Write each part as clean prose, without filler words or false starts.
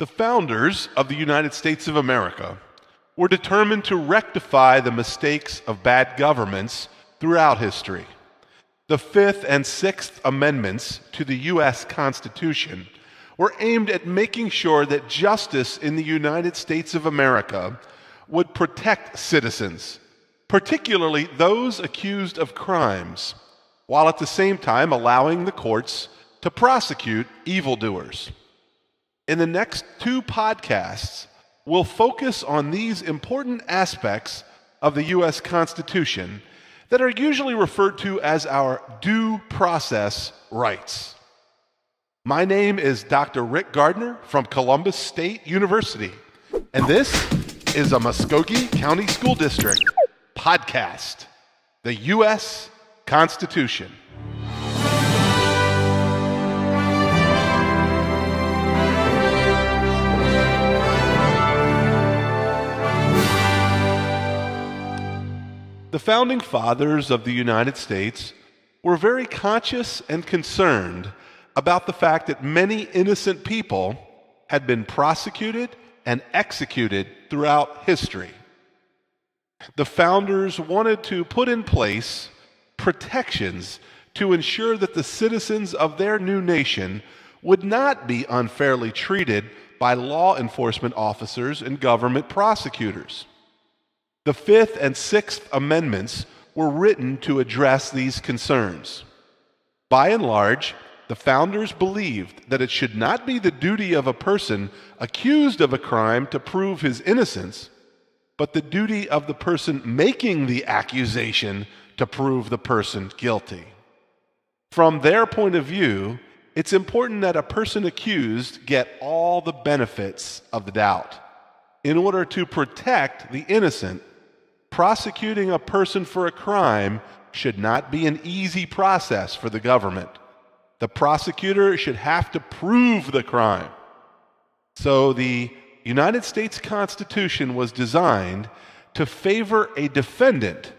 The founders of the United States of America were determined to rectify the mistakes of bad governments throughout history. The Fifth and Sixth Amendments to the U.S. Constitution were aimed at making sure that justice in the United States of America would protect citizens, particularly those accused of crimes, while at the same time allowing the courts to prosecute evildoers. In the next two podcasts, we'll focus on these important aspects of the U.S. Constitution that are usually referred to as our due process rights. My name is Dr. Rick Gardner from Columbus State University, and this is a Muskogee County School District podcast, the U.S. Constitution. The founding fathers of the United States were very conscious and concerned about the fact that many innocent people had been prosecuted and executed throughout history. The founders wanted to put in place protections to ensure that the citizens of their new nation would not be unfairly treated by law enforcement officers and government prosecutors. The Fifth and Sixth Amendments were written to address these concerns. By and large, the founders believed that it should not be the duty of a person accused of a crime to prove his innocence, but the duty of the person making the accusation to prove the person guilty. From their point of view, it's important that a person accused get all the benefits of the doubt. In order to protect the innocent, prosecuting a person for a crime should not be an easy process for the government. The prosecutor should have to prove the crime. So the United States Constitution was designed to favor a defendant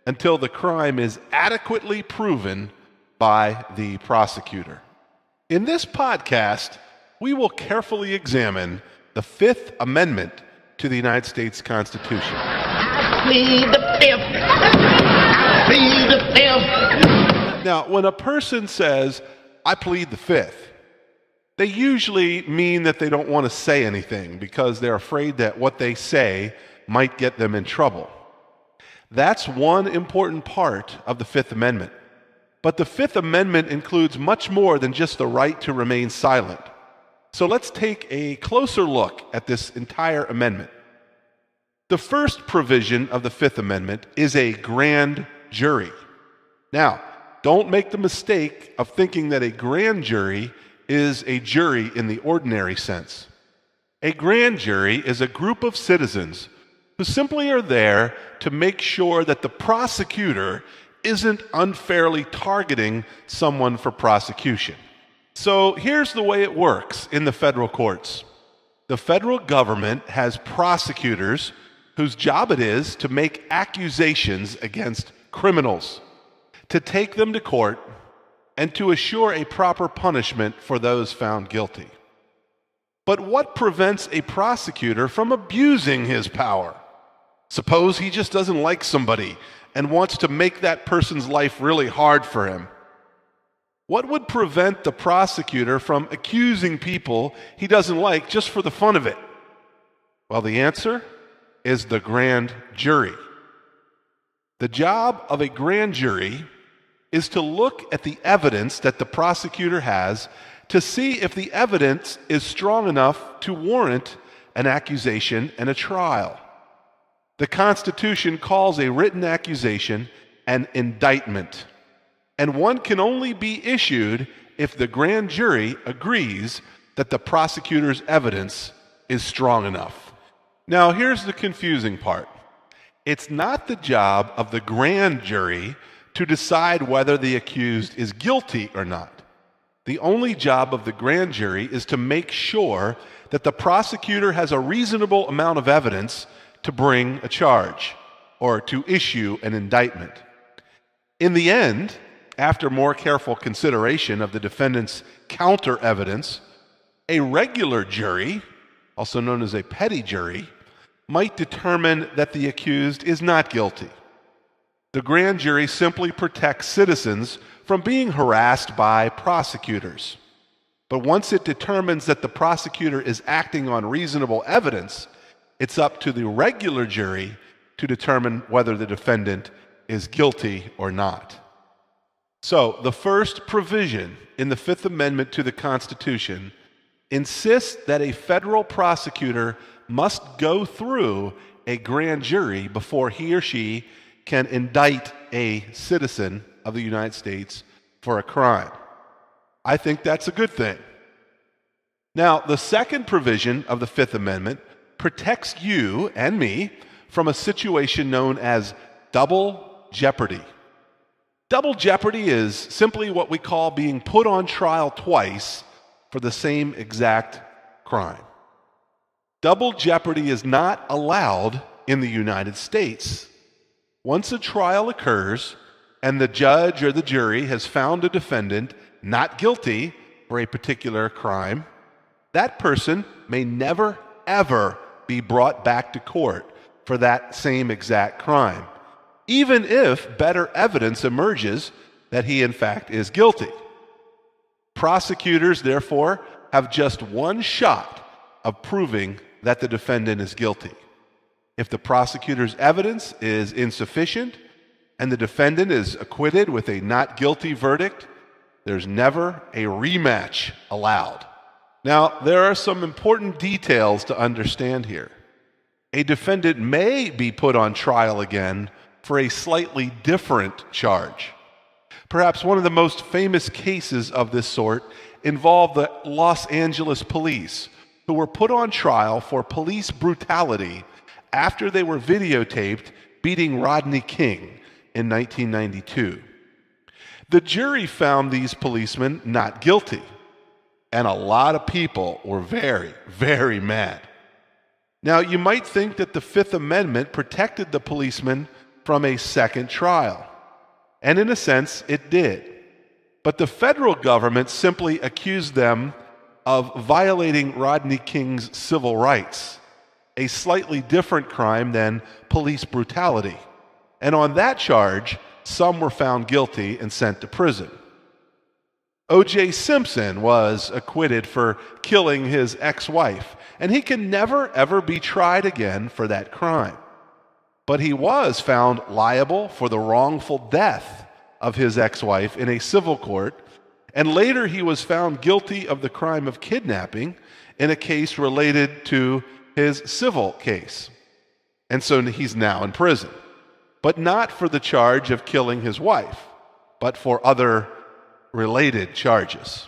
until the crime is adequately proven by the prosecutor. In this podcast, we will carefully examine the Fifth Amendment to the United States Constitution. Plead the fifth. I plead the fifth. Now, when a person says, "I plead the fifth," they usually mean that they don't want to say anything because they're afraid that what they say might get them in trouble. That's one important part of the Fifth Amendment. But the Fifth Amendment includes much more than just the right to remain silent. So let's take a closer look at this entire amendment. The first provision of the Fifth Amendment is a grand jury. Now, don't make the mistake of thinking that a grand jury is a jury in the ordinary sense. A grand jury is a group of citizens who simply are there to make sure that the prosecutor isn't unfairly targeting someone for prosecution. So here's the way it works in the federal courts. The federal government has prosecutors whose job it is to make accusations against criminals, to take them to court, and to assure a proper punishment for those found guilty. But what prevents a prosecutor from abusing his power? Suppose he just doesn't like somebody and wants to make that person's life really hard for him. What would prevent the prosecutor from accusing people he doesn't like just for the fun of it? Well, the answer is the grand jury. The job of a grand jury is to look at the evidence that the prosecutor has to see if the evidence is strong enough to warrant an accusation and a trial. The Constitution calls a written accusation an indictment, and one can only be issued if the grand jury agrees that the prosecutor's evidence is strong enough. Now, here's the confusing part. It's not the job of the grand jury to decide whether the accused is guilty or not. The only job of the grand jury is to make sure that the prosecutor has a reasonable amount of evidence to bring a charge or to issue an indictment. In the end, after more careful consideration of the defendant's counter evidence, a regular jury also known as a petty jury, might determine that the accused is not guilty. The grand jury simply protects citizens from being harassed by prosecutors. But once it determines that the prosecutor is acting on reasonable evidence, it's up to the regular jury to determine whether the defendant is guilty or not. So, the first provision in the Fifth Amendment to the Constitution insists that a federal prosecutor must go through a grand jury before he or she can indict a citizen of the United States for a crime. I think that's a good thing. Now, the second provision of the Fifth Amendment protects you and me from a situation known as double jeopardy. Double jeopardy is simply what we call being put on trial twice for the same exact crime. Double jeopardy is not allowed in the United States. Once a trial occurs and the judge or the jury has found a defendant not guilty for a particular crime, that person may never, ever be brought back to court for that same exact crime, even if better evidence emerges that he in fact is guilty. Prosecutors, therefore, have just one shot of proving that the defendant is guilty. If the prosecutor's evidence is insufficient and the defendant is acquitted with a not guilty verdict, there's never a rematch allowed. Now, there are some important details to understand here. A defendant may be put on trial again for a slightly different charge. Perhaps one of the most famous cases of this sort involved the Los Angeles police, who were put on trial for police brutality after they were videotaped beating Rodney King in 1992. The jury found these policemen not guilty, and a lot of people were very, very mad. Now, you might think that the Fifth Amendment protected the policemen from a second trial, and in a sense, it did. But the federal government simply accused them of violating Rodney King's civil rights, a slightly different crime than police brutality. And on that charge, some were found guilty and sent to prison. O.J. Simpson was acquitted for killing his ex-wife, and he can never, ever be tried again for that crime. But he was found liable for the wrongful death of his ex-wife in a civil court, and later he was found guilty of the crime of kidnapping in a case related to his civil case. And so he's now in prison, but not for the charge of killing his wife, but for other related charges.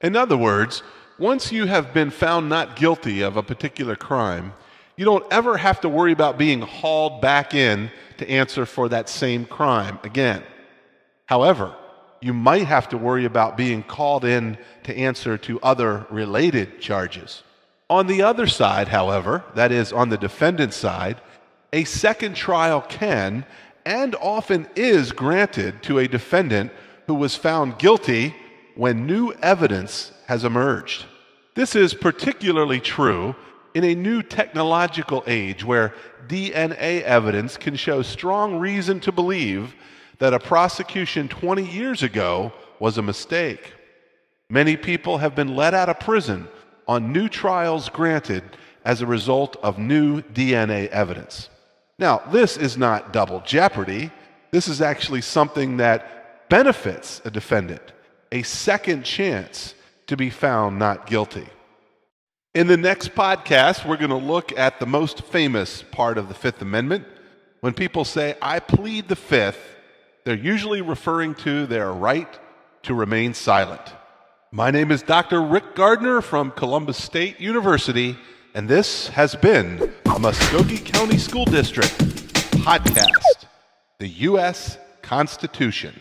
In other words, once you have been found not guilty of a particular crime, you don't ever have to worry about being hauled back in to answer for that same crime again. However, you might have to worry about being called in to answer to other related charges. On the other side, however, that is, on the defendant's side, a second trial can and often is granted to a defendant who was found guilty when new evidence has emerged. This is particularly true in a new technological age where DNA evidence can show strong reason to believe that a prosecution 20 years ago was a mistake. Many people have been let out of prison on new trials granted as a result of new DNA evidence. Now, this is not double jeopardy. This is actually something that benefits a defendant, a second chance to be found not guilty. In the next podcast, we're going to look at the most famous part of the Fifth Amendment. When people say, "I plead the Fifth," they're usually referring to their right to remain silent. My name is Dr. Rick Gardner from Columbus State University, and this has been a Muskogee County School District podcast, the U.S. Constitution.